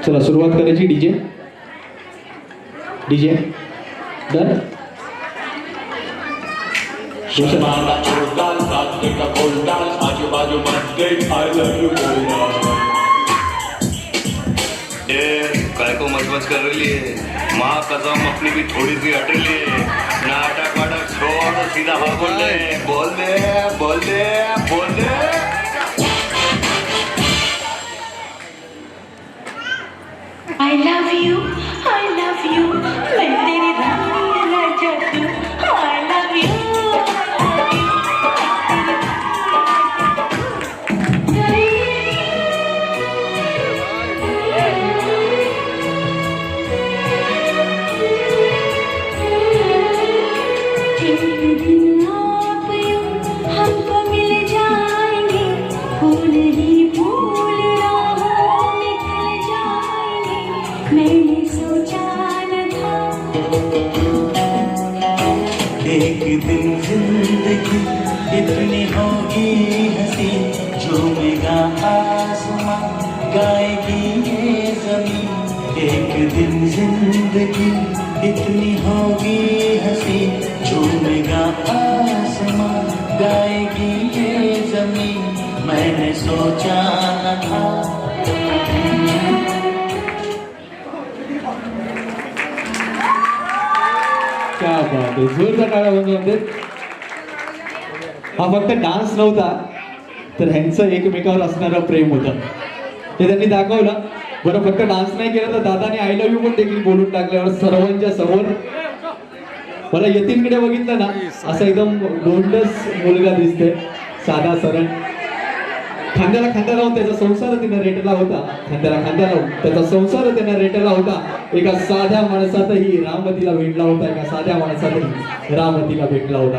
चला सुरुवात करायची. DJ DJ done. काय को मचमच कर रही है माँ कसम अपनी भी थोड़ी सी हट रही है. नाटक वाटक छोड़ सीधा हाँ बोल दे बोल दे बोल दे बोल दे. I love you, मैं तेरी रानी राजा तू. I love you, एक दिन आप यूं हमको मिल जाएंगे, फूल ही फूल राहों में खिल जाएंगे. मैंने सोचा न था एक दिन जिंदगी इतनी होगी हंसी, झूमेगा आसमां गाएगी ये जमीन. एक दिन जिंदगी इतनी होगी हंसी, झूमेगा आसमां गाएगी ये जमीन. मैंने सोचा न था. क्या बात आहे. जोरदार टाळ्या होऊन जाते. हा फक्त डान्स नव्हता तर ह्यांचं एकमेकावर असणारं प्रेम होतं हे त्यांनी दाखवलं. बरं फक्त डान्स नाही केला तर दादाने आय लव्ह यू पण देखील बोलून टाकल्यावर सर्वांच्या समोर. मला यतीनकडे बघितलं ना असं एकदम गोंडस मुलगा दिसते, साधा सरळ. खांद्याला खांदा लावून त्याचा संसार त्याने रेटला होता. खांद्याला खांदा लावून त्याचा संसार त्याने रेटला होता. एका साध्या माणसातही रामतीला भेटला होता. एका साध्या माणसातही रामतीला भेटला होता.